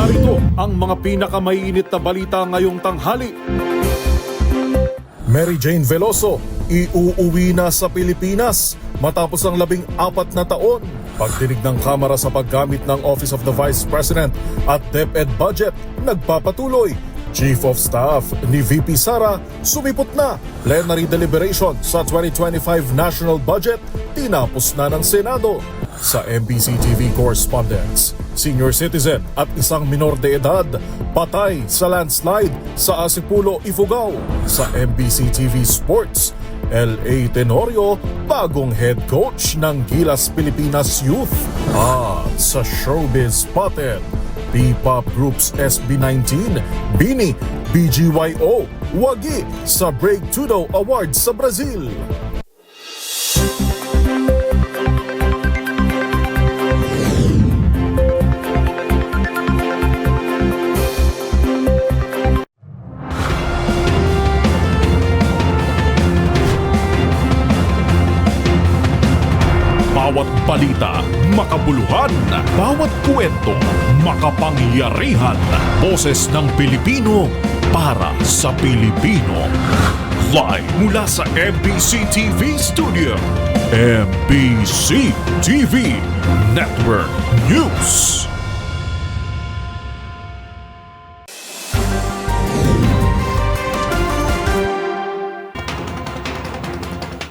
Narito ang mga pinakamainit na balita ngayong tanghali. Mary Jane Veloso, iuuwi na sa Pilipinas matapos ang 14 na taon. Pagdinig ng Kamara sa paggamit ng Office of the Vice President at DepEd budget, nagpapatuloy. Chief of Staff ni VP Sara sumipot na. Plenary deliberation sa 2025 National Budget tinapos na ng Senado. Sa MBC TV correspondents, senior citizen at isang minor de edad patay sa landslide sa Asipulo, Ifugao. Sa MBC TV Sports, L.A. Tenorio, bagong head coach ng Gilas Pilipinas Youth. At sa Showbiz Spotted, P-Pop Group's SB19, Bini, BGYO, wagi sa Breakthrough Awards sa Brazil. Bawat balita, makabuluhan. Bawat kwento, makapangyarihan. Boses ng Pilipino para sa Pilipino. Live mula sa MBC TV Studio. MBC TV Network News.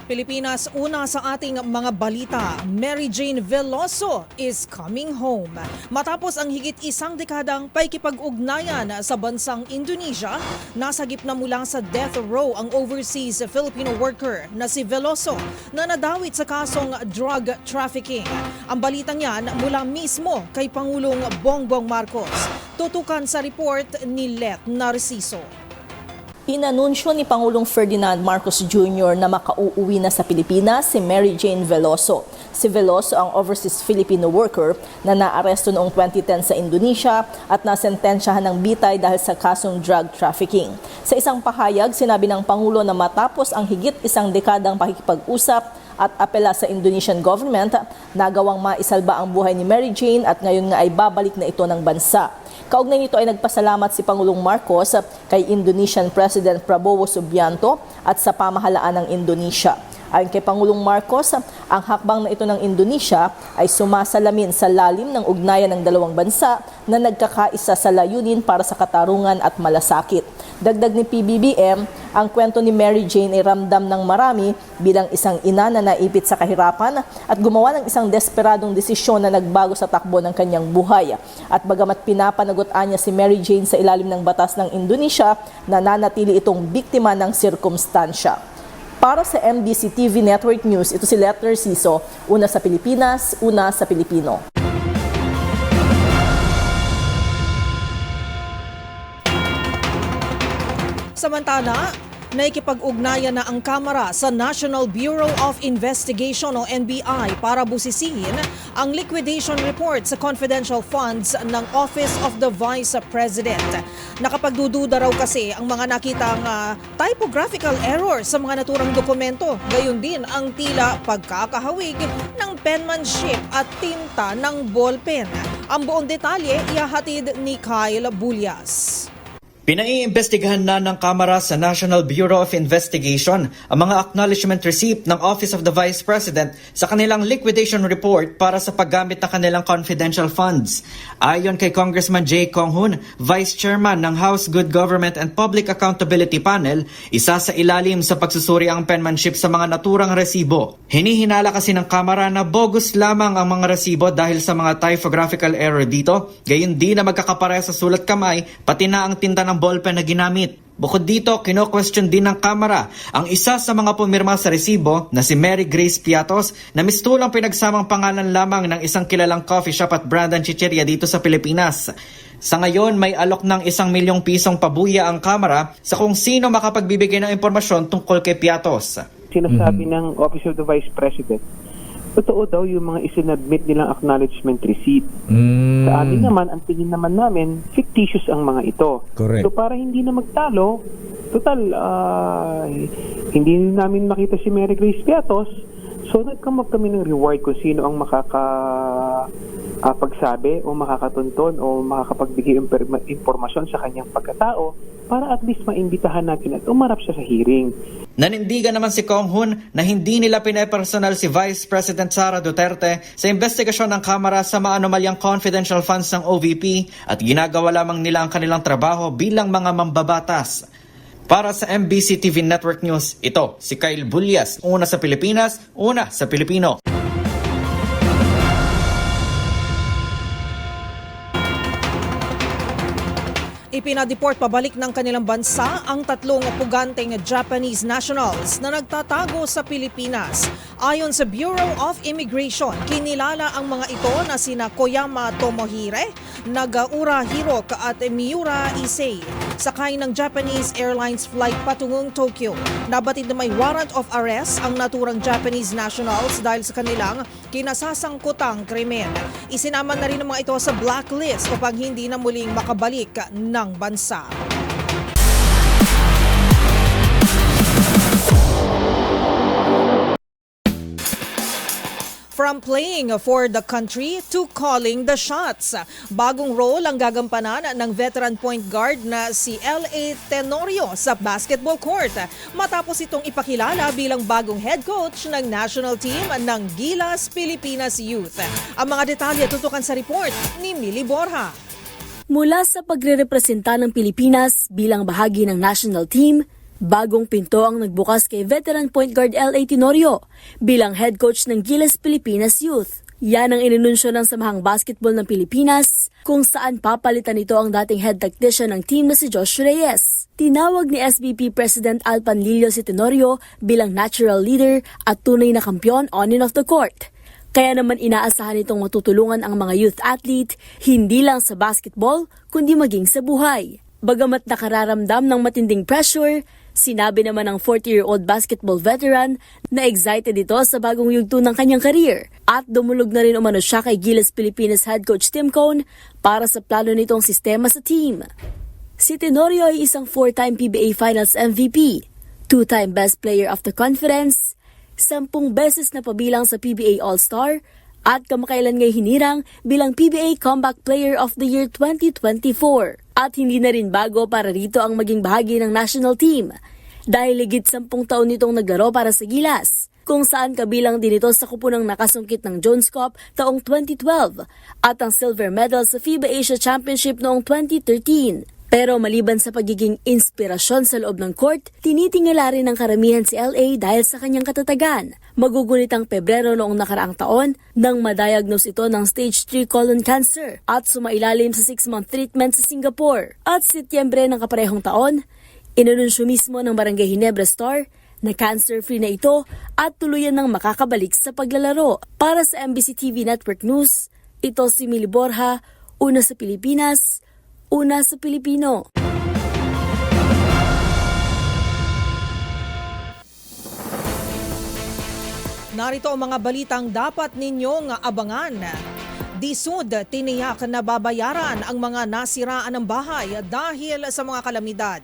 Pilipinas, una sa ating mga balita, Mary Jane Veloso is coming home. Matapos ang higit isang dekadang paikipag-ugnayan sa bansang Indonesia, nasa gitna mula sa death row ang overseas Filipino worker na si Veloso na nadawit sa kasong drug trafficking. Ang balitang yan mula mismo kay Pangulong Bongbong Marcos. Tutukan sa report ni Let Narciso. Inanunsyo ni Pangulong Ferdinand Marcos Jr. na makauuwi na sa Pilipinas si Mary Jane Veloso. Si Veloso ang overseas Filipino worker na naaresto noong 2010 sa Indonesia at nasentensyahan ng bitay dahil sa kasong drug trafficking. Sa isang pahayag, sinabi ng Pangulo na matapos ang higit isang dekadang pakikipag-usap at apela sa Indonesian government, nagawang maisalba ang buhay ni Mary Jane at ngayon nga ay babalik na ito ng bansa. Kaugnay nito ay nagpasalamat si Pangulong Marcos kay Indonesian President Prabowo Subianto at sa pamahalaan ng Indonesia. Ayon kay Pangulong Marcos, ang hakbang na ito ng Indonesia ay sumasalamin sa lalim ng ugnayan ng dalawang bansa na nagkakaisa sa layunin para sa katarungan at malasakit. Dagdag ni PBBM, ang kwento ni Mary Jane ay ramdam ng marami bilang isang ina na naipit sa kahirapan at gumawa ng isang desperadong desisyon na nagbago sa takbo ng kanyang buhay. At bagamat pinapanagot-an niya si Mary Jane sa ilalim ng batas ng Indonesia, nananatili itong biktima ng sirkumstansya. Para sa MBC TV Network News, ito si Let Narciso, una sa Pilipinas, una sa Pilipino. Samantala, naikipag-ugnayan na ang Kamara sa National Bureau of Investigation o NBI para busisihin ang liquidation report sa confidential funds ng Office of the Vice President. Nakapagdududa raw kasi ang mga nakitang typographical error sa mga naturang dokumento. Gayon din ang tila pagkakahawig ng penmanship at tinta ng ballpen. Ang buong detalye ihahatid ni Kyle Bulyas. Pinaiimbestigahan na ng Kamara sa National Bureau of Investigation ang mga acknowledgement receipt ng Office of the Vice President sa kanilang liquidation report para sa paggamit ng kanilang confidential funds. Ayon kay Congressman Jay Conghun, Vice Chairman ng House Good Government and Public Accountability Panel, isa sa ilalim sa pagsusuri ang penmanship sa mga naturang resibo. Hinihinala kasi ng Kamara na bogus lamang ang mga resibo dahil sa mga typographical error dito, gayon din na magkakapare sa sulat kamay, pati na ang tinta ng ballpen na ginamit. Bukod dito, kino-question din ng Kamara ang isa sa mga pumirma sa resibo na si Mary Grace Piatos na mistulang pinagsamang pangalan lamang ng isang kilalang coffee shop at brand and chicheria dito sa Pilipinas. Sa ngayon, may alok ng 1 milyong pisong pabuya ang Kamara sa kung sino makapagbibigay ng impormasyon tungkol kay Piatos. Sinasabi ng Office of the Vice President, totoo daw yung mga isinadmit nilang acknowledgement receipt. Sa amin naman, ang tingin naman namin, fictitious ang mga ito. Correct. So para hindi na magtalo, total, hindi namin makita si Mary Grace Piatos, So nag-come up kami ng reward kung sino ang pagsabi o makakatunton o makakapagbigay impormasyon sa kanyang pagkatao para at least maimbitahan natin at umarap siya sa hearing. Nanindigan naman si Kong Hun na hindi nila pinepersonal si Vice President Sara Duterte sa investigasyon ng Kamara sa maanomalyang confidential funds ng OVP at ginagawa lamang nila ang kanilang trabaho bilang mga mambabatas. Para sa MBC TV Network News, ito si Kyle Bulyas, una sa Pilipinas, una sa Pilipino. Ipinadeport pabalik ng kanilang bansa ang 3 puganteng Japanese nationals na nagtatago sa Pilipinas. Ayon sa Bureau of Immigration, kinilala ang mga ito na sina Koyama Tomohire, Nagaura Hirok at Miura Issei. Sakay ng Japanese Airlines flight patungong Tokyo. Nabatid na may warrant of arrest ang naturang Japanese nationals dahil sa kanilang kinasasangkutang krimen. Isinama na rin ang mga ito sa blacklist upang hindi na muling makabalik ng bansa. From playing for the country to calling the shots. Bagong role ang gagampanan ng veteran point guard na si L.A. Tenorio sa basketball court matapos itong ipakilala bilang bagong head coach ng national team ng Gilas Pilipinas Youth. Ang mga detalye tutukan sa report ni Millie Borja. Mula sa pagrerepresenta ng Pilipinas bilang bahagi ng national team, bagong pinto ang nagbukas kay veteran point guard L.A. Tenorio bilang head coach ng Gilas Pilipinas Youth. Yan ang inununsyo ng Samahang Basketball ng Pilipinas kung saan papalitan nito ang dating head tactician ng team na si Josh Reyes. Tinawag ni SBP President Al Panlilio si Tenorio bilang natural leader at tunay na kampiyon on and off the court. Kaya naman inaasahan itong matutulungan ang mga youth athlete hindi lang sa basketball kundi maging sa buhay. Bagamat nakararamdam ng matinding pressure, sinabi naman ng 40-year-old basketball veteran na excited ito sa bagong yugto ng kanyang career at dumulog na rin umano siya kay Gilas Pilipinas head coach Tim Cone para sa plano nitong sistema sa team. Si Tenorio ay isang 4-time PBA Finals MVP, 2-time Best Player of the Conference, 10 beses na pabilang sa PBA All-Star at kamakailan ngay hinirang bilang PBA Comeback Player of the Year 2024. At hindi na rin bago para rito ang maging bahagi ng national team dahil higit 10 taon nitong naglaro para sa Gilas, kung saan kabilang din ito sa kupunang nakasungkit ng Jones Cup taong 2012 at ang silver medal sa FIBA Asia Championship noong 2013. Pero maliban sa pagiging inspirasyon sa loob ng court, tinitingala rin ng karamihan si LA dahil sa kanyang katatagan. Magugunit ang Pebrero noong nakaraang taon nang madiagnose ito ng stage 3 colon cancer at sumailalim sa 6-month treatment sa Singapore. At Setyembre ng kaparehong taon, inanunsyo mismo ng Barangay Ginebra Star na cancer-free na ito at tuluyan ng makakabalik sa paglalaro. Para sa MBC TV Network News, ito si Millie Borja, una sa Pilipinas, una sa Pilipino. Narito ang mga balitang dapat ninyong abangan. Disud, tiniyak na babayaran ang mga nasiraan ng bahay dahil sa mga kalamidad.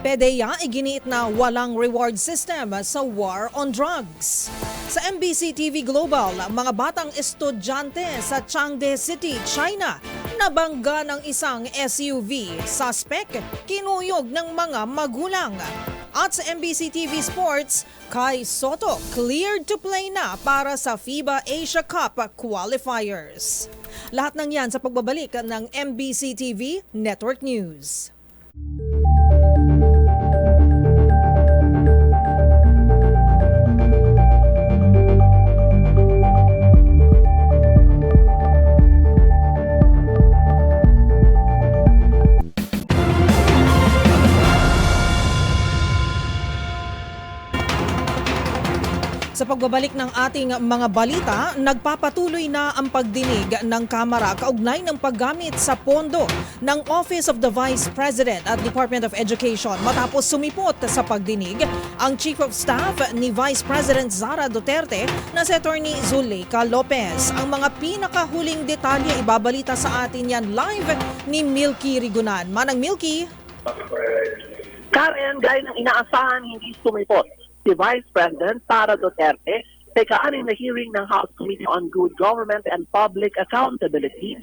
PDEA iginiit na walang reward system sa war on drugs. Sa MBC TV Global, mga batang estudyante sa Changde City, China, nabangga ng isang SUV. Suspect, kinuyog ng mga magulang. At sa MBC TV Sports, Kai Soto cleared to play na para sa FIBA Asia Cup qualifiers. Lahat ng yan sa pagbabalik ng MBC TV Network News. Sa pagbabalik ng ating mga balita, nagpapatuloy na ang pagdinig ng Kamara kaugnay ng paggamit sa pondo ng Office of the Vice President at Department of Education matapos sumipot sa pagdinig ang Chief of Staff ni Vice President Sara Duterte na si Attorney Zuleika Lopez. Ang mga pinakahuling detalye ibabalita sa atin yan live ni Milky Rigunan. Manang Milky. Karen, gaya ng inaasahan, hindi sumipot si Vice President Sara Duterte Teka-anin na hearing ng House Committee on Good Government and Public Accountability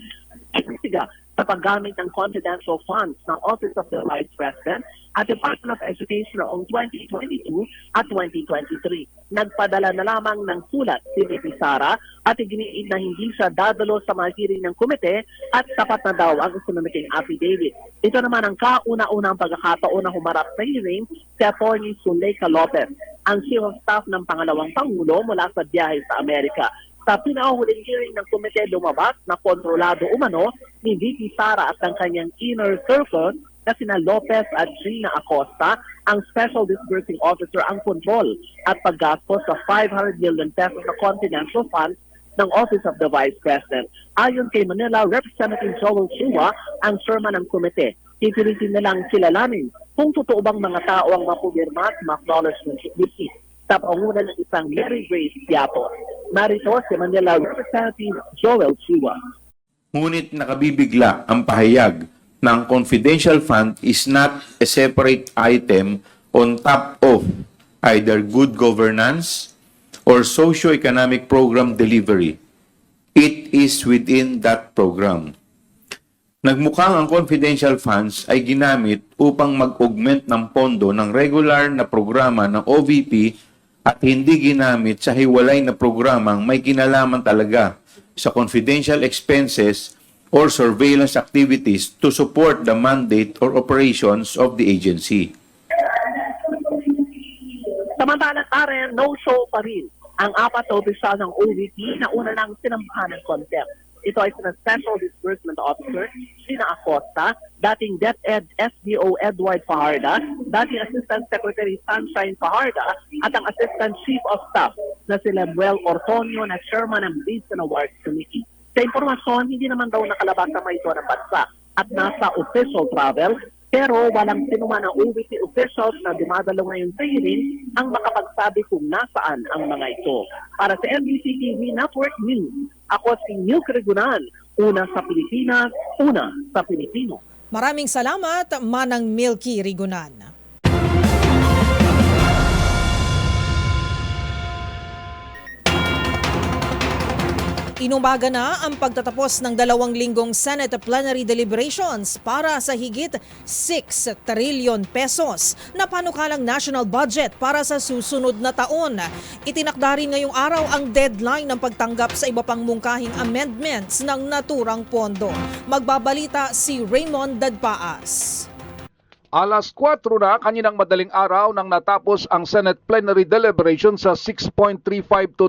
imbestiga sa paggamit ng confidential funds ng Office of the Vice President at Department of Education noong 2022 at 2023. Nagpadala na lamang ng sulat si VP Sara at iginiit na hindi siya dadalo sa mga hearing ng komite at sapat na daw ang isunumiting affidavit. Ito naman ang kauna-unang pagkakataon na humarap sa hearing si Atty. Zuleika Lopez, ang Chief of Staff ng Pangalawang Pangulo mula sa biyahe sa Amerika. Sa pinakahuling hearing ng komite, lumabas na kontrolado umano ni VP Sara at ang kanyang inner circle na sina Lopez at Gina Acosta, ang Special Disbursing Officer, ang kontrol at paggastos sa 500 million pesos na confidential funds ng Office of the Vice President. Ayon kay Manila Representative Joel Chua, ang chairman ng komite, pipilitin nilang kilalanin kung totoo bang mga tao ang mapumirma at ma-acknowledgement receipt sa pangunan ng isang Mary Grace Piato. Narito si Manila Representative Joel Chua. Ngunit nakabibigla ang pahayag ng confidential fund is not a separate item on top of either good governance or socio-economic program delivery. It is within that program. Nagmukhang ang confidential funds ay ginamit upang mag-augment ng pondo ng regular na programa ng OVP at hindi ginamit sa hiwalay na programang may kinalaman talaga sa confidential expenses or surveillance activities to support the mandate or operations of the agency. Samantalang Aren, no-show pa rin ang apat na opisyal ng OVP na una nang sinampahan ng contempt. Ito ay sina Special Disbursement Officer Gina Acosta, dating DepEd SDO Edward Fajarda, dating Assistant Secretary Sunshine Fajarda, at ang Assistant Chief of Staff na si Lemuel Ortonio na Chairman ng Bids and Awards Committee. Sa impormasyon, hindi naman daw nakalabas sa mga ito ng bansa at nasa official travel, pero walang sinuman ng OVP officials na dumadalo ngayon sa hearing ang makapagsabi kung nasaan ang mga ito. Para sa MBC TV Network News, ako si Milk Rigunan, una sa Pilipinas, una sa Pilipino. Maraming salamat, Manang Milky Rigunan. Inumaga na ang pagtatapos ng 2 linggong Senate plenary deliberations para sa higit 6 trilyon pesos na panukalang national budget para sa susunod na taon. Itinakda rin ngayong araw ang deadline ng pagtanggap sa iba pang mungkahing amendments ng naturang pondo. Magbabalita si Raymond Dadpaas. Alas 4 na kaninang madaling araw nang natapos ang Senate plenary deliberation sa 6.352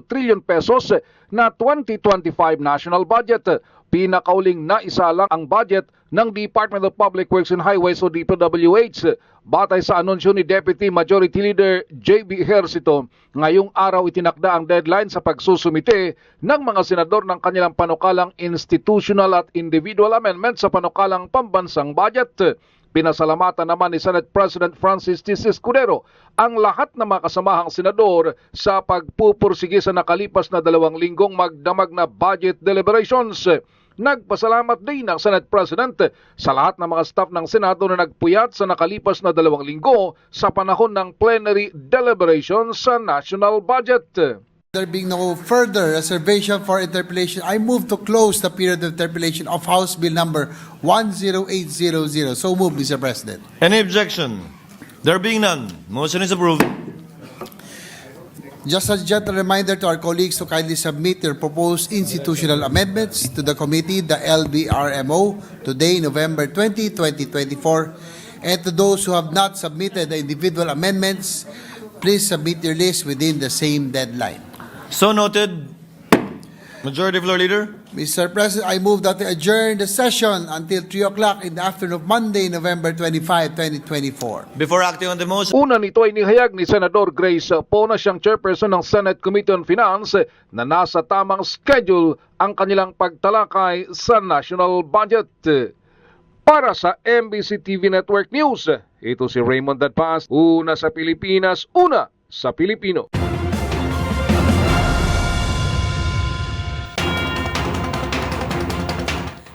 trillion pesos na 2025 national budget. Pinakauling na isa lang ang budget ng Department of Public Works and Highways o DPWH. Batay sa anunsyo ni Deputy Majority Leader J.B. Ejercito, ngayong araw itinakda ang deadline sa pagsusumite ng mga senador ng kanilang panukalang institutional at individual amendments sa panukalang pambansang budget. Pinasalamatan naman ni Senate President Francis T. Escudero ang lahat ng mga kasamahang senador sa pagpupursige sa nakalipas na 2 linggong magdamag na budget deliberations. Nagpasalamat din ang Senate President sa lahat ng mga staff ng Senado na nagpuyat sa nakalipas na 2 linggo sa panahon ng plenary deliberations sa national budget. There being no further reservation for interpellation, I move to close the period of interpellation of House Bill number 10800. So moved, Mr. President. Any objection? There being none, motion is approved. Just a gentle reminder to our colleagues to kindly submit their proposed institutional amendments to the committee, the LBRMO, today, November 20, 2024. And to those who have not submitted the individual amendments, please submit your list within the same deadline. So noted. Majority Floor Leader. Mr. President, I move that we adjourn the session until 3 o'clock in the afternoon of Monday, November 25, 2024. Before acting on the motion, Una nito ay nihayag ni Senador Grace Poe na siyang chairperson ng Senate Committee on Finance na nasa tamang schedule ang kanilang pagtalakay sa national budget. Para sa MBC TV Network News, ito si Raymond Dadpaas, una sa Pilipinas, una sa Pilipino.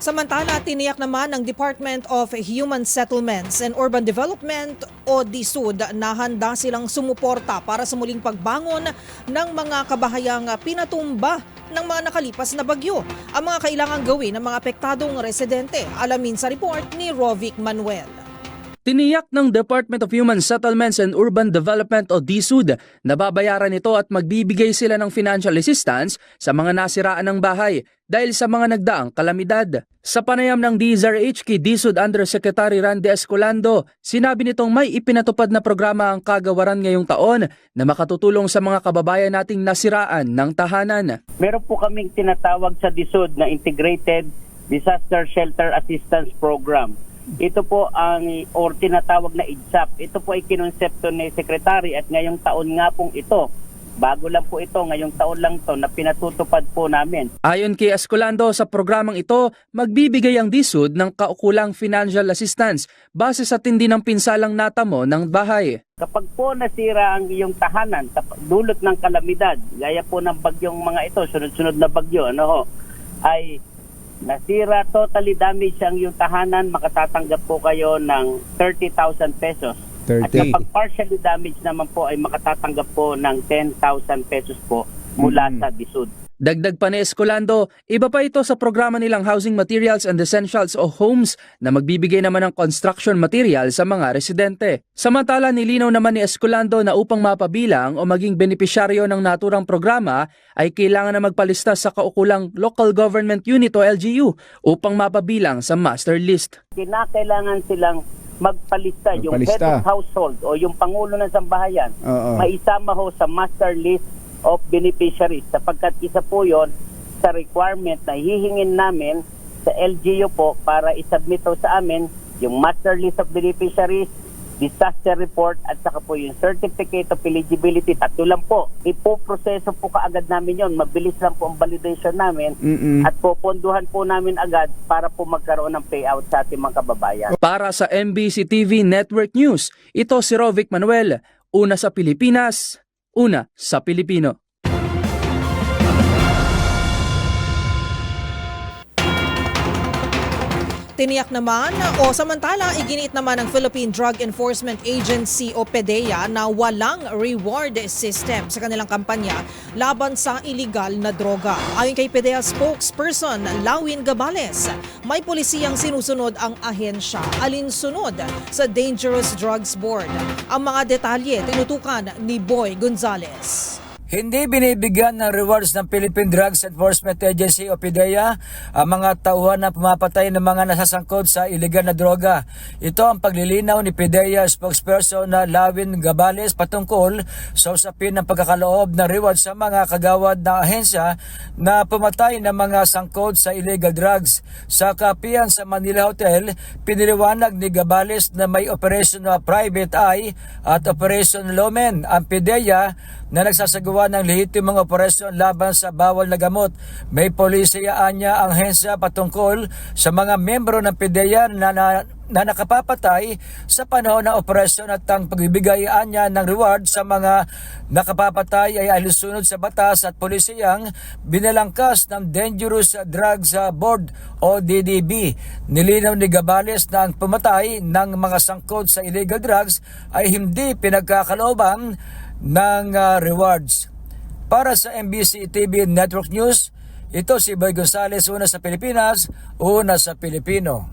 Samantala, tiniyak naman ng Department of Human Settlements and Urban Development o DSUD na handa silang sumuporta para sa muling pagbangon ng mga kabahayang pinatumba ng mga nakalipas na bagyo. Ang mga kailangang gawin ng mga apektadong residente, alamin sa report ni Rovic Manuel. Tiniyak ng Department of Human Settlements and Urban Development o DSUD na babayaran ito at magbibigay sila ng financial assistance sa mga nasiraan ng bahay dahil sa mga nagdaang kalamidad. Sa panayam ng DZRH kay DSUD Undersecretary Randy Escolando, sinabi nitong may ipinatupad na programa ang kagawaran ngayong taon na makatutulong sa mga kababayan nating nasiraan ng tahanan. Meron po kaming tinatawag sa DSUD na Integrated Disaster Shelter Assistance Program. Ito po ang tinatawag na IDSAP. Ito po ay kinonsepto ni Secretary at ngayong taon nga pong ito. Bago lang po ito, ngayong taon lang to na pinatutupad po namin. Ayon kay Escolando, sa programang ito, magbibigay ang DSUD ng kaukulang financial assistance base sa tindi ng pinsalang natamo ng bahay. Kapag po nasira ang iyong tahanan, dulot ng kalamidad, gaya po ng bagyong mga ito, sunod-sunod na bagyo, ay nasira, totally damage ang iyong tahanan, makatatanggap po kayo ng 30,000 pesos. 30. At kapag partially damaged naman po ay makatatanggap po ng 10,000 pesos po mula sa DSUD. Dagdag pa ni Escolando, iba pa ito sa programa nilang Housing Materials and Essentials o HOMES na magbibigay naman ng construction material sa mga residente. Samantala, nilinaw naman ni Escolando na upang mapabilang o maging benepisyaryo ng naturang programa ay kailangan na magpalista sa kaukulang Local Government Unit o LGU upang mapabilang sa master list. Kinakailangan silang magpalista, yung head of household o yung pangulo ng sambahayan, maisama ho sa master list of beneficiaries sapagkat isa po yon sa requirement na hihingin namin sa LGU po para isubmit sa amin yung master list of beneficiaries, disaster report at saka po yung certificate of eligibility. Tatlo lang po. Ipoproseso po kaagad namin yon. Mabilis lang po ang validation namin at poponduhan po namin agad para po magkaroon ng payout sa ating mga kababayan. Para sa MBC TV Network News, ito si Rovic Manuel, una sa Pilipinas, una sa Pilipino. Tiniyak naman samantala iginiit naman ng Philippine Drug Enforcement Agency o PDEA na walang reward system sa kanilang kampanya laban sa iligal na droga. Ayon kay PDEA spokesperson Lawin Gabales, may pulisiyang sinusunod ang ahensya alinsunod sa Dangerous Drugs Board. Ang mga detalye tinutukan ni Boy Gonzales. Hindi binibigyan ng rewards ng Philippine Drugs Enforcement Agency o PDEA ang mga tauhan na pumapatay ng mga nasasangkot sa iligal na droga. Ito ang paglilinaw ni PDEA spokesperson na Lawin Gabales patungkol sa usapin ng pagkakaloob ng rewards sa mga kagawad na ahensya na pumatay ng mga sangkot sa illegal drugs. Sa kapihan sa Manila Hotel, piniliwanag ni Gabales na may Operation Private Eye at Operation Lumen ang PDEA na nagsasagawa ng lehitimong operasyon laban sa bawal na gamot. May polisiyaan niya ang hensya patungkol sa mga membro ng PDEA na nakapapatay sa panahon ng operasyon at ang pagbibigayaan niya ng reward sa mga nakapapatay ay alusunod sa batas at polisiyang binalangkas ng Dangerous Drugs Board o DDB. Nilinaw ni Gabales na ang pumatay ng mga sangkot sa illegal drugs ay hindi pinagkakalooban ng rewards. Para sa MBC TV Network News, ito si Boy Gonzales, una sa Pilipinas, una sa Pilipino.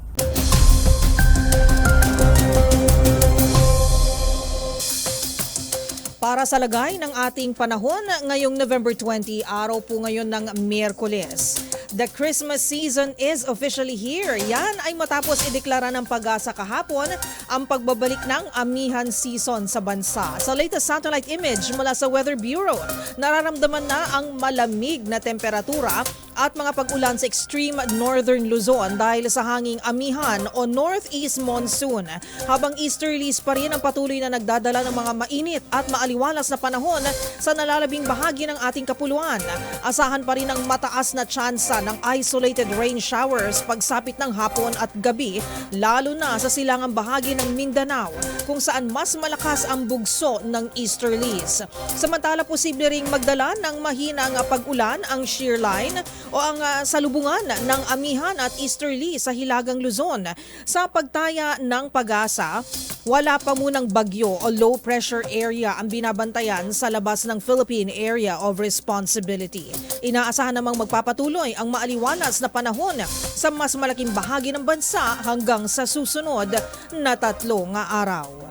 Para sa lagay ng ating panahon ngayong November 20, araw po ngayon ng Miyerkules. The Christmas season is officially here. Yan ay matapos ideklara ng Pag-asa kahapon ang pagbabalik ng amihan season sa bansa. Sa latest satellite image mula sa Weather Bureau, nararamdaman na ang malamig na temperatura at mga pag-ulan sa extreme northern Luzon dahil sa hanging amihan o northeast monsoon. Habang easterlies pa rin ang patuloy na nagdadala ng mga mainit at maaliwalas na panahon sa nalalabing bahagi ng ating kapuluan. Asahan pa rin ang mataas na tsansa ng isolated rain showers pagsapit ng hapon at gabi, lalo na sa silangang bahagi ng Mindanao kung saan mas malakas ang bugso ng easterlies. Samantala, posible ring magdala ng mahinang pag-ulan ang shear line o ang salubungan ng amihan at easterly sa Hilagang Luzon. Sa pagtaya ng Pag-asa, wala pa munang bagyo o low pressure area ang binabantayan sa labas ng Philippine Area of Responsibility. Inaasahan namang magpapatuloy ang maaliwalas na panahon sa mas malaking bahagi ng bansa hanggang sa susunod na 3 araw.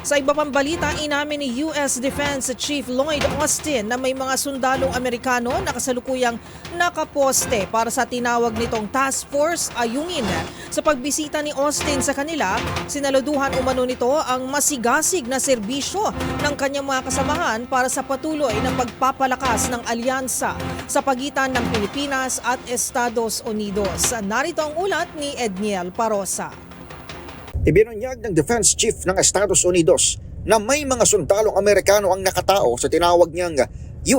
Sa iba pang balita, inamin ni US Defense Chief Lloyd Austin na may mga sundalong Amerikano na kasalukuyang nakaposte para sa tinawag nitong Task Force Ayungin. Sa pagbisita ni Austin sa kanila, sinaluduhan umano nito ang masigasig na serbisyo ng kanyang mga kasamahan para sa patuloy ng pagpapalakas ng alyansa sa pagitan ng Pilipinas at Estados Unidos. Narito ang ulat ni Edniel Parosa. Ibinunyag ng Defense Chief ng Estados Unidos na may mga sundalong Amerikano ang nakatao sa tinawag niyang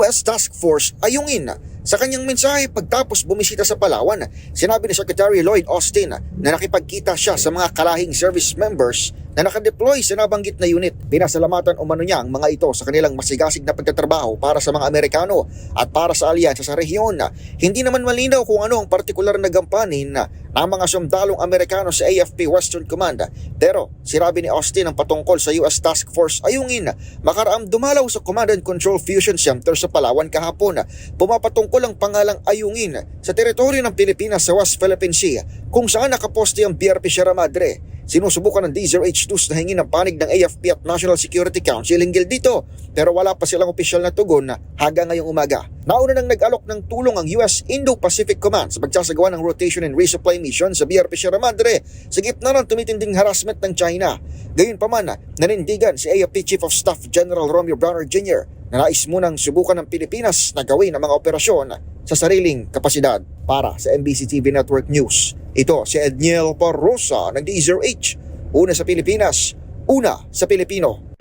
US Task Force Ayungin. Sa kanyang mensahe pagtapos bumisita sa Palawan, sinabi ni Secretary Lloyd Austin na nakipagkita siya sa mga kalahing service members na nakadeploy sa nabanggit na unit. Pinasalamatan umano niya ang mga ito sa kanilang masigasig na pagtatrabaho para sa mga Amerikano at para sa alyansa sa rehiyon. Hindi naman malinaw kung ano ang partikular na gampanin ng mga sundalong Amerikano sa AFP Western Command. Pero sinabi ni Austin ang patungkol sa US Task Force Ayungin makaraang dumalaw sa Command and Control Fusion Center sa Palawan kahapon. Pumapatungkol ang pangalang Ayungin sa teritoryo ng Pilipinas sa West Philippine Sea kung saan nakaposte ang BRP Sierra Madre. Sinusubukan ng DZRH-2 na hingin ng panig ng AFP at National Security Council hinggil dito pero wala pa silang opisyal na tugon hanggang ngayong umaga. Nauna nang nag-alok ng tulong ang US Indo-Pacific Command sa pagsasagawa ng rotation and resupply mission sa BRP Sierra Madre sa gitna ng tumitinding harassment ng China. Gayunpaman, nanindigan si AFP Chief of Staff General Romeo Browner Jr. na nais munang subukan ng Pilipinas na gawin ang mga operasyon sa sariling kapasidad. Para sa MBC TV Network News, ito si Edniel Parosa ng DZRH. Una sa Pilipinas, una sa Pilipino.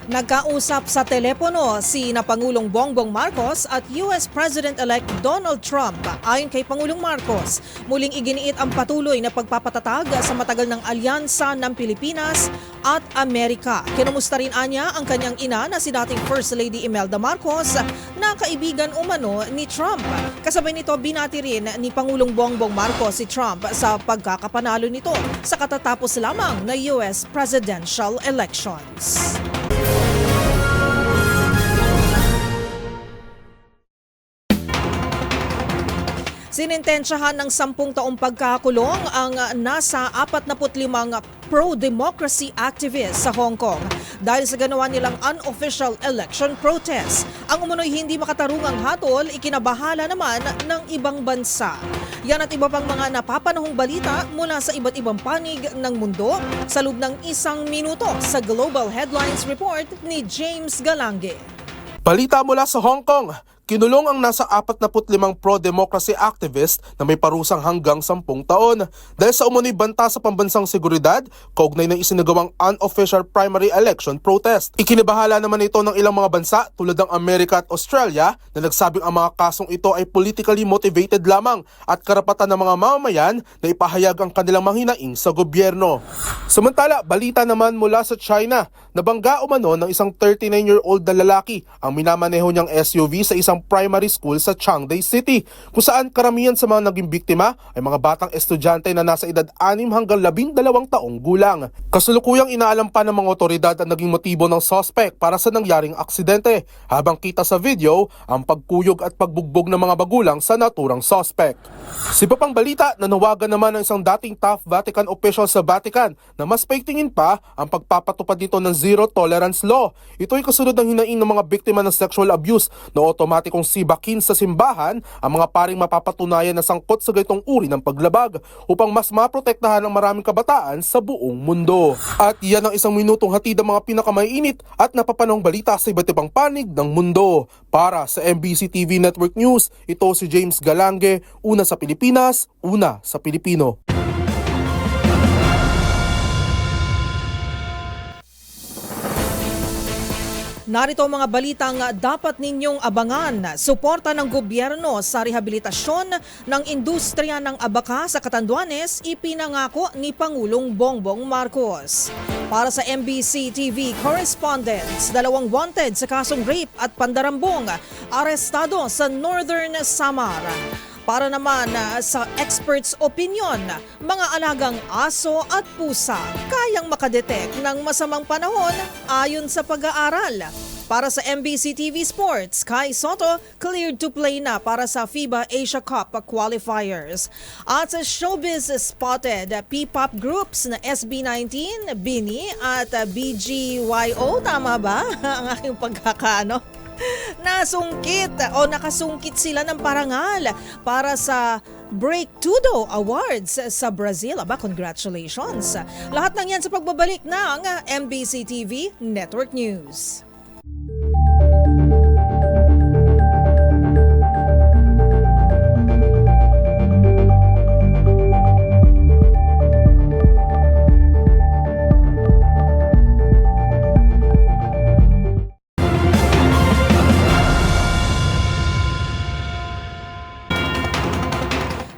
Nagkausap sa telepono si Pangulong Bongbong Marcos at US President-elect Donald Trump. Ayon kay Pangulong Marcos, muling iginiit ang patuloy na pagpapatatag sa matagal ng alyansa ng Pilipinas at Amerika. Kinumusta rin anya ang kanyang ina na si dating First Lady Imelda Marcos na kaibigan umano ni Trump. Kasabay nito, binati rin ni Pangulong Bongbong Marcos si Trump sa pagkakapanalo nito sa katatapos lamang na US presidential elections. Sinintensyahan ng 10 taong pagkakulong ang nasa 45 pro-democracy activists sa Hong Kong dahil sa ganawa nilang unofficial election protest. Ang umunoy hindi makatarungang hatol, ikinabahala naman ng ibang bansa. Yan at iba pang mga napapanahong balita mula sa iba't ibang panig ng mundo sa loob ng 1 minuto sa Global Headlines Report ni James Galange. Balita mula sa Hong Kong. Kinulong ang nasa 45 pro-democracy activist na may parusang hanggang 10 taon dahil sa umunoy banta sa pambansang seguridad kaugnay ng isinagawang unofficial primary election protest. Ikinibahala naman ito ng ilang mga bansa tulad ng Amerika at Australia na nagsabing ang mga kasong ito ay politically motivated lamang at karapatan ng mga mamamayan na ipahayag ang kanilang manghinaing sa gobyerno. Samantala, balita naman mula sa China, nabangga umano ng isang 39-year-old na lalaki ang minamaneho niyang SUV sa isang primary school sa Changde City kung saan karamihan sa mga naging biktima ay mga batang estudyante na nasa edad 6 hanggang 12 taong gulang. Kasalukuyang inaalam pa ng mga otoridad ang naging motibo ng suspect para sa nangyaring aksidente habang kita sa video ang pagkuyog at pagbugbog ng mga bagulang sa naturang suspect. Sa iba pang balita, nanawagan naman ng isang dating top Vatican official sa Vatican na mas paigtingin pa ang pagpapatupad nito ng zero tolerance law. Ito ay kasunod ng hinaing ng mga biktima ng sexual abuse na automatikong sibakin sa simbahan ang mga paring mapapatunayan na sangkot sa ganitong uri ng paglabag upang mas maprotektahan ang maraming kabataan sa buong mundo. At yan ang 1 minutong hatid ang mga pinakamaiinit at napapanahong balita sa iba't ibang panig ng mundo. Para sa MBC TV Network News, ito si James Galange, una sa Pilipinas, una sa Pilipino. Narito ang mga balitang dapat ninyong abangan. Suporta ng gobyerno sa rehabilitasyon ng industriya ng abaka sa Catanduanes, ipinangako ni Pangulong Bongbong Marcos. Para sa MBC TV correspondents, 2 wanted sa kasong rape at pandarambong arestado sa Northern Samar. Para naman sa experts' opinion, mga alagang aso at pusa kayang makadetect ng masamang panahon ayon sa pag-aaral. Para sa MBC TV Sports, Kai Soto cleared to play na para sa FIBA Asia Cup qualifiers. At sa showbiz spotted, P-pop groups na SB19, BINI at BGYO, tama ba ang aking pagkakaano? Nakasungkit sila ng parangal para sa Breaktudo Awards sa Brazil. Aba, congratulations! Lahat ng yan sa pagbabalik ng MBC TV Network News.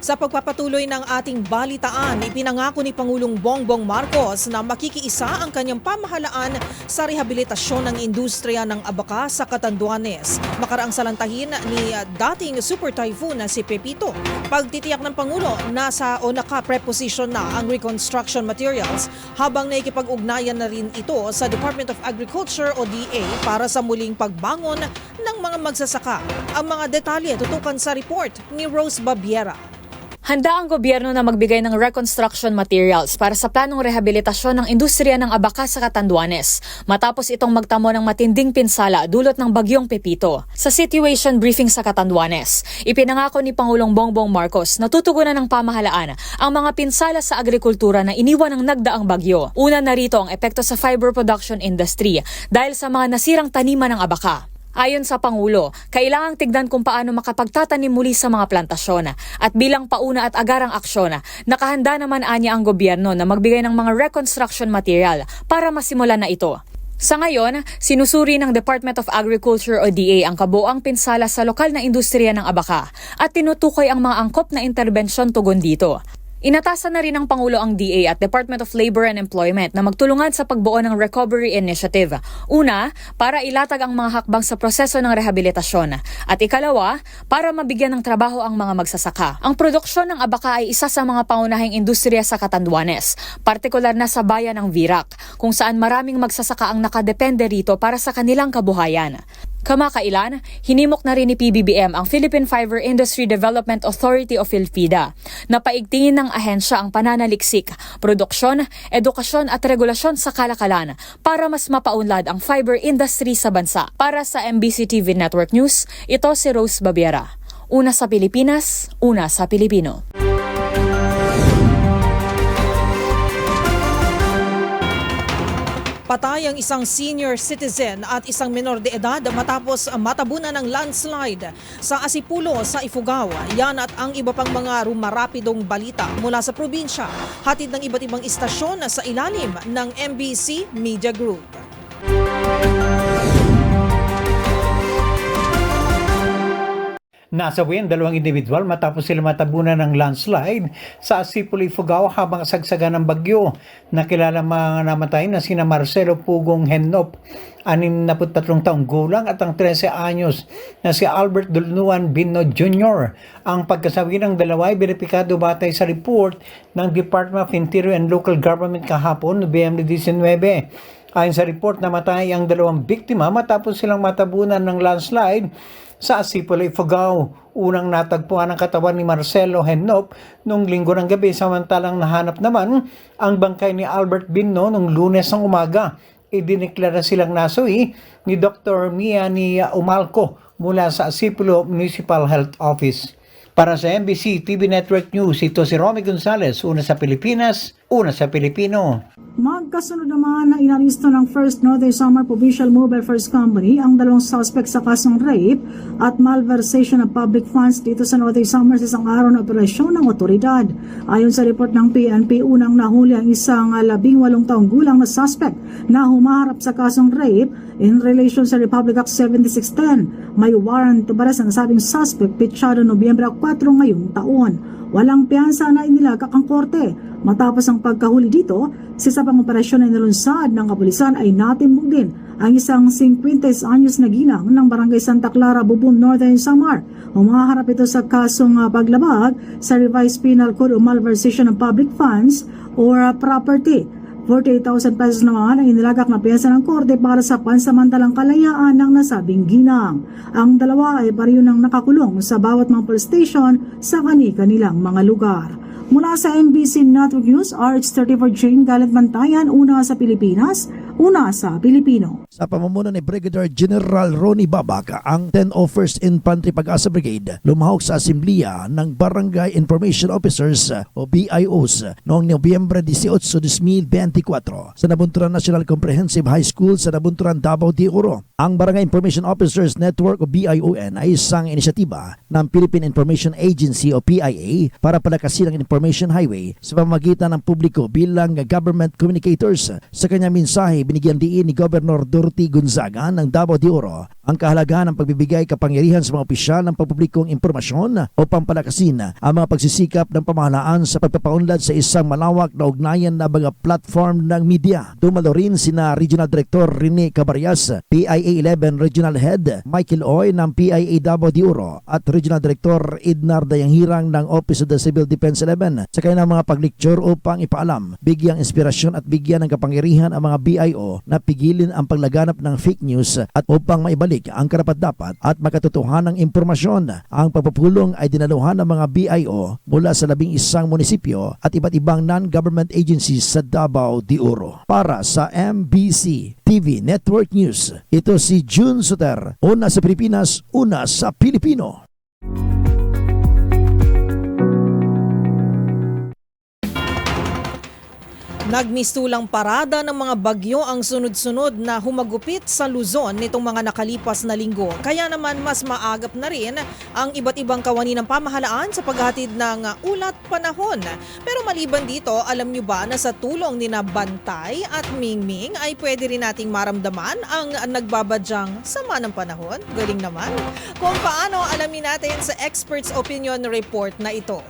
Sa pagpapatuloy ng ating balitaan, ipinangako ni Pangulong Bongbong Marcos na makikiisa ang kanyang pamahalaan sa rehabilitasyon ng industriya ng abaka sa Catanduanes. Makaraang salantahin ni dating Super Typhoon na si Pepito. Pagtitiyak ng Pangulo, naka-preposition na ang reconstruction materials habang naikipag-ugnayan na rin ito sa Department of Agriculture o DA para sa muling pagbangon ng mga magsasaka. Ang mga detalye tutukan sa report ni Rose Babiera. Handa ang gobyerno na magbigay ng reconstruction materials para sa planong rehabilitasyon ng industriya ng abaka sa Catanduanes matapos itong magtamo ng matinding pinsala dulot ng bagyong Pepito. Sa situation briefing sa Catanduanes, ipinangako ni Pangulong Bongbong Marcos na tutugunan ng pamahalaan ang mga pinsala sa agrikultura na iniwan ng nagdaang bagyo. Una na rito ang epekto sa fiber production industry dahil sa mga nasirang taniman ng abaka. Ayon sa Pangulo, kailangang tignan kung paano makapagtatanim muli sa mga plantasyon at bilang pauna at agarang aksyon, nakahanda naman anya ang gobyerno na magbigay ng mga reconstruction material para masimulan na ito. Sa ngayon, sinusuri ng Department of Agriculture o DA ang kabuoang pinsala sa lokal na industriya ng abaka at tinutukoy ang mga angkop na interbensyon tugon dito. Inatasan na rin ng Pangulo ang DA at Department of Labor and Employment na magtulungan sa pagbuo ng Recovery Initiative. Una, para ilatag ang mga hakbang sa proseso ng rehabilitasyon. At ikalawa, para mabigyan ng trabaho ang mga magsasaka. Ang produksyon ng abaka ay isa sa mga pangunahing industriya sa Catanduanes, partikular na sa bayan ng Virac, kung saan maraming magsasaka ang nakadepende rito para sa kanilang kabuhayan. Kamakailan, hinimok na rin ni PBBM ang Philippine Fiber Industry Development Authority o PhilFIDA na paigtingin ng ahensya ang pananaliksik, produksyon, edukasyon at regulasyon sa kalakalan para mas mapaunlad ang fiber industry sa bansa. Para sa MBC TV Network News, ito si Rose Babiera. Una sa Pilipinas, una sa Pilipino. Patay ang isang senior citizen at isang menor de edad matapos matabunan ng landslide sa Asipulo sa Ifugao. Yan at ang iba pang mga rumarapidong balita mula sa probinsya. Hatid ng iba't ibang istasyon sa ilalim ng MBC Media Group. Nasawi ang 2 individual matapos sila matabunan ng landslide sa Asipulo, Ifugao habang sagsagan ng bagyo. Nakilala mga namatay na sina Marcelo Pugong Henop, 63 taong gulang at ang 13 anyos na si Albert Dulnuan Bino Jr. Ang pagkasawi ng dalawa ay beripikado batay sa report ng Department of Interior and Local Government kahapon, Nobyembre 19. Ayon sa report, namatay ang 2 biktima matapos silang matabunan ng landslide sa Asipulo, Ifugao. Unang natagpuan ang katawan ni Marcelo Henop noong linggo ng gabi, samantalang nahanap naman ang bangkay ni Albert Bino noong Lunes ng umaga. Idineklara silang nasawi ni Dr. Mia ni Umalco mula sa Asipulo Municipal Health Office. Para sa MBC TV Network News, ito si Romy Gonzales, una sa Pilipinas, una sa Pilipino. Magkasunod naman na inaristo ng First Northern Samar Provincial Mobile First Company ang 2 suspect sa kasong rape at malversation of public funds dito sa Northern Samar sa isang araw na operasyon ng otoridad. Ayon sa report ng PNP, unang nahuli ang isang 18 taong gulang na suspect na humaharap sa kasong rape in relation sa Republic Act 7610. May warrant to arrest ang nasabing suspect pitsado Nobyembre 4 ngayong taon. Walang piyansa na inilagak ang korte. Matapos ang pagkahuli dito, sa isa pang operasyon na nilunsad ng kapulisan ay natimbog din ang isang 50 anyos na ginang ng Barangay Santa Clara, Bubon, Northern Samar. Humaharap ito sa kasong paglabag sa Revised Penal Code o malversation of public funds or property. 48,000 pesos naman ang inilagak na piyansa ng korte para sa pansamantalang kalayaan ng nasabing ginang. Ang dalawa ay pareho nang nakakulong sa bawat mga police station sa kani-kanilang mga lugar. Mula sa MBC Network News, RH34 Jane Galit Bantayan, una sa Pilipinas, una sa Pilipino. Sa pamumuno ni Brigadier General Ronnie Babak, ang 1001st Infantry Pag-asa Brigade lumahok sa Asembleya ng Barangay Information Officers o BIOs noong Nobyembre 18, 2024 sa Nabunturan National Comprehensive High School sa Nabunturan, Davao de Oro. Ang Barangay Information Officers Network o BION ay isang inisyatiba ng Philippine Information Agency o PIA para palakasin ang information highway sa pamamagitan ng publiko bilang government communicators. Sa kanyang mensahe, binigyan diin ni Governor Dorothy Gonzaga ng Davao de Oro ang kahalagahan ng pagbibigay kapangyarihan sa mga opisyal ng pampublikong impormasyon upang palakasin ang mga pagsisikap ng pamahalaan sa pagpapaunlad sa isang malawak na ugnayan na mga platform ng media. Dumalo rin sina Regional Director Rene Cabarrias, PIA 11 Regional Head Michael Oy ng PIA Davao de Oro at Regional Director Ednar Dayanghirang ng Office of the Civil Defense 11 sa kanilang mga paglecture upang ipaalam, bigyang inspirasyon at bigyan ng kapangyarihan ang mga BIO na pigilin ang paglaganap ng fake news at upang maibalik ang karapat-dapat at makatotohanang impormasyon. Ang pagpupulong ay dinaluhan ng mga BIO mula sa 11 munisipyo at iba't ibang non-government agencies sa Davao de Oro. Para sa MBC TV Network News, ito si June Soter, una sa Pilipinas, una sa Pilipino. Nagmistulang parada ng mga bagyo ang sunod-sunod na humagupit sa Luzon nitong mga nakalipas na linggo. Kaya naman mas maagap na rin ang iba't ibang kawani ng pamahalaan sa paghatid ng ulat panahon. Pero maliban dito, alam nyo ba na sa tulong ni na Bantay at Mingming ay pwede rin nating maramdaman ang nagbabadyang sama ng panahon? Galing naman. Kung paano, alamin natin sa Experts Opinion Report na ito.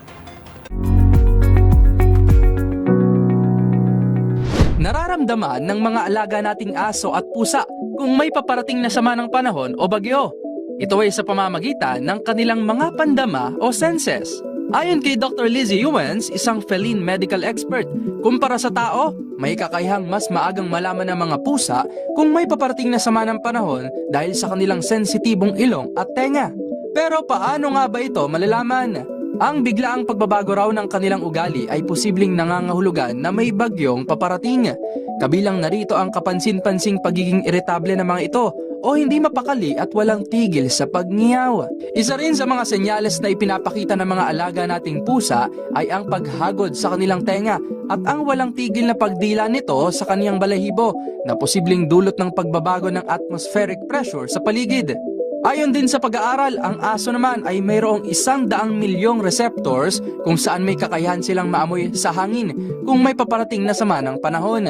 Nararamdaman ng mga alaga nating aso at pusa kung may paparating na sama ng panahon o bagyo. Ito ay sa pamamagitan ng kanilang mga pandama o senses. Ayon kay Dr. Lizzie Ewens, isang feline medical expert, kumpara sa tao, may kakayahang mas maagang malaman ng mga pusa kung may paparating na sama ng panahon dahil sa kanilang sensitibong ilong at tenga. Pero paano nga ba ito malalaman? Ang biglaang pagbabago raw ng kanilang ugali ay posibleng nangangahulugan na may bagyong paparating. Kabilang narito ang kapansin-pansing pagiging iritable ng mga ito o hindi mapakali at walang tigil sa pagngiyaw. Isa rin sa mga senyales na ipinapakita ng mga alaga nating pusa ay ang paghagod sa kanilang tenga at ang walang tigil na pagdila nito sa kaniyang balahibo na posibleng dulot ng pagbabago ng atmospheric pressure sa paligid. Ayon din sa pag-aaral, ang aso naman ay mayroong 100 milyong receptors kung saan may kakayahan silang maamoy sa hangin kung may paparating na sama ng panahon.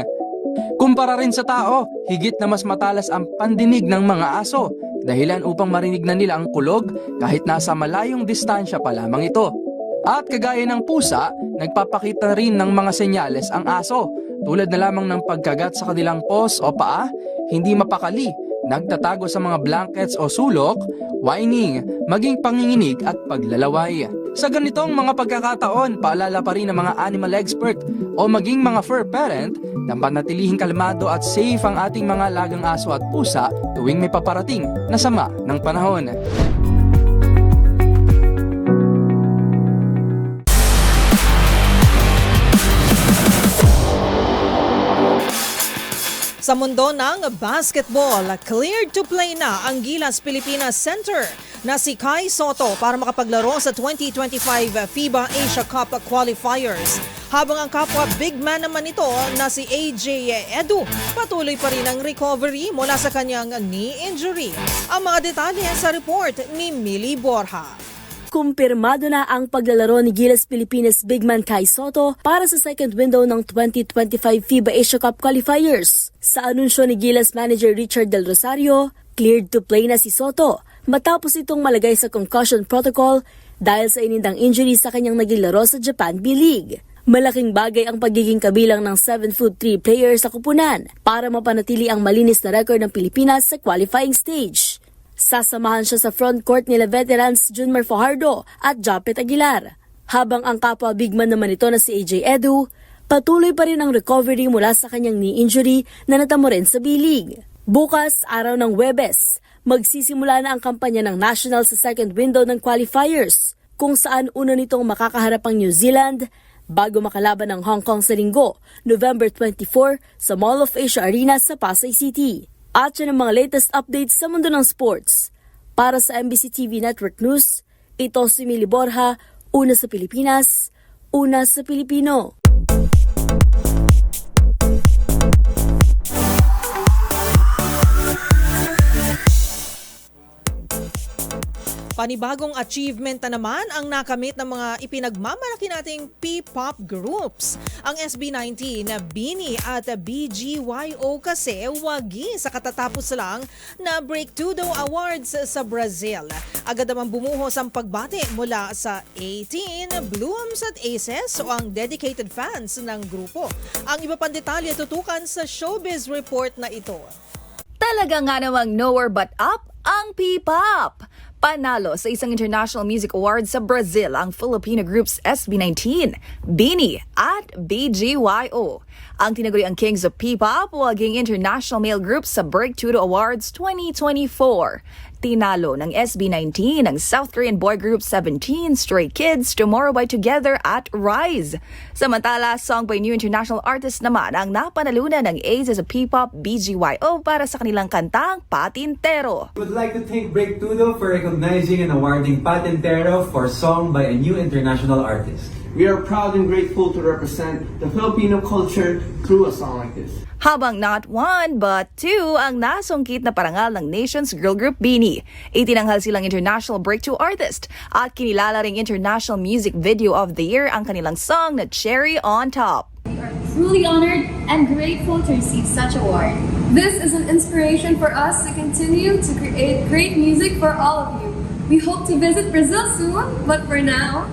Kumpara rin sa tao, higit na mas matalas ang pandinig ng mga aso, dahilan upang marinig na nila ang kulog kahit nasa malayong distansya pa lamang ito. At kagaya ng pusa, nagpapakita rin ng mga senyales ang aso, tulad na lamang ng pagkagat sa kanilang paws o paa, hindi mapakali, nagtatago sa mga blankets o sulok, whining, maging panginginig at paglalaway. Sa ganitong mga pagkakataon, paalala pa rin ng mga animal expert o maging mga fur parent na panatilihing kalmado at safe ang ating mga alagang aso at pusa tuwing may paparating na sama ng panahon. Sa mundo ng basketball, cleared to play na ang Gilas Pilipinas Center na si Kai Sotto para makapaglaro sa 2025 FIBA Asia Cup qualifiers. Habang ang kapwa big man naman ito na si AJ Edu, patuloy pa rin ang recovery mula sa kanyang knee injury. Ang mga detalye sa report ni Millie Borja. Kumpirmado na ang paglalaro ni Gilas Pilipinas big man Kai Sotto para sa second window ng 2025 FIBA Asia Cup qualifiers. Sa anunsyo ni Gilas manager Richard Del Rosario, cleared to play na si Sotto matapos itong malagay sa concussion protocol dahil sa inindang injury sa kanyang naging laro sa Japan B-League. Malaking bagay ang pagiging kabilang ng 7'3" player sa kupunan para mapanatili ang malinis na record ng Pilipinas sa qualifying stage. Sasamahan siya sa front court nila veterans Junmar Fajardo at Japet Aguilar. Habang ang kapwa big man naman ito na si AJ Edu, patuloy pa rin ang recovery mula sa kanyang knee injury na natamo rin sa B-League. Bukas, araw ng Huwebes, magsisimula na ang kampanya ng National sa second window ng qualifiers, kung saan una nitong makakaharap ang New Zealand bago makalaban ng Hong Kong sa Linggo, November 24 sa Mall of Asia Arena sa Pasay City. At yan ang mga latest updates sa mundo ng sports. Para sa MBC TV Network News, ito si Millie Borja, una sa Pilipinas, una sa Pilipino. Panibagong achievement na naman ang nakamit ng mga ipinagmamalaki nating P-pop groups. Ang SB19 na BINI at BGYO kasi wagi sa katatapos lang na Breakthrough Awards sa Brazil. Agad naman bumuhos ang pagbati mula sa 18, Blooms at Aces o ang dedicated fans ng grupo. Ang iba pang detalye tutukan sa Showbiz Report na ito. Talaga nga namang nowhere but up ang P-pop. Panalo sa isang International Music Award sa Brazil ang Filipino groups SB19, BINI at BGYO. Ang tinaguriang Kings of P-pop waging international male groups sa Breakthrough Awards 2024. Tinalo ng SB19 ang South Korean boy group 17, Stray Kids, Tomorrow by Together at Rise. Samantala, Song by New International Artist naman ang napanalunan ng Aces of P-pop BGYO para sa kanilang kantang Patintero. We would like to thank Breakthrough for recognizing and awarding Patintero for Song by a New International Artist. We are proud and grateful to represent the Filipino culture through a song like this. Habang not one but two ang nasungkit na parangal ng Nation's girl group BINI. Itinanghal silang International Breakthrough Artist at kinilala ring International Music Video of the Year ang kanilang song na Cherry on Top. We are truly honored and grateful to receive such award. This is an inspiration for us to continue to create great music for all of you. We hope to visit Brazil soon, but for now,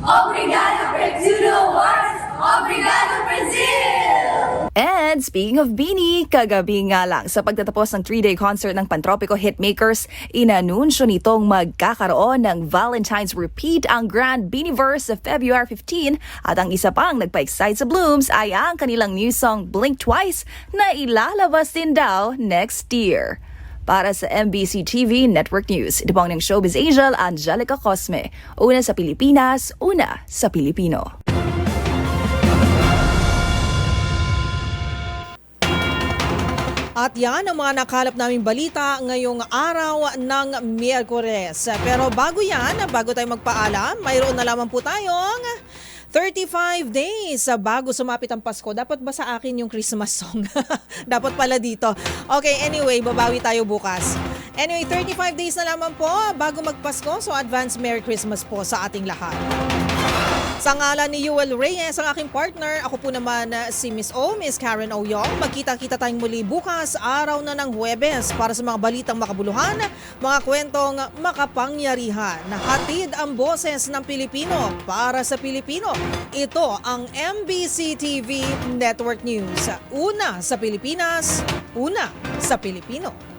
Obrigado Breakthrough Awards! Obrigado Brazil! And speaking of BINI, kagabi nga lang sa pagtatapos ng 3-day concert ng Pantropico Hitmakers, inanunsyo nitong magkakaroon ng Valentine's Repeat ang Grand BINIverse sa February 15 at ang isa pang nagpa-excite sa Blooms ay ang kanilang new song Blink Twice na ilalabas din daw next year. Para sa MBC TV Network News, ito po ang Showbiz Angel, Angelica Cosme. Una sa Pilipinas, una sa Pilipino. At yan ang mga nakalap naming balita ngayong araw ng Miyerkules. Pero bago yan, bago tayo magpaalam, mayroon na lamang po tayong 35 days bago sumapit ang Pasko. Dapat ba sa akin yung Christmas song? Dapat pala dito. Okay, anyway, babawi tayo bukas. Anyway, 35 days na lamang po bago magpasko. So advance Merry Christmas po sa ating lahat. Sa ngalan ni Yuel Reyes, ang aking partner, ako po naman si Miss Karen Oyong. Magkita-kita tayong muli bukas, araw na ng Huwebes, para sa mga balitang makabuluhan, mga kwentong makapangyarihan. Hatid ang boses ng Pilipino para sa Pilipino. Ito ang MBC TV Network News. Una sa Pilipinas, una sa Pilipino.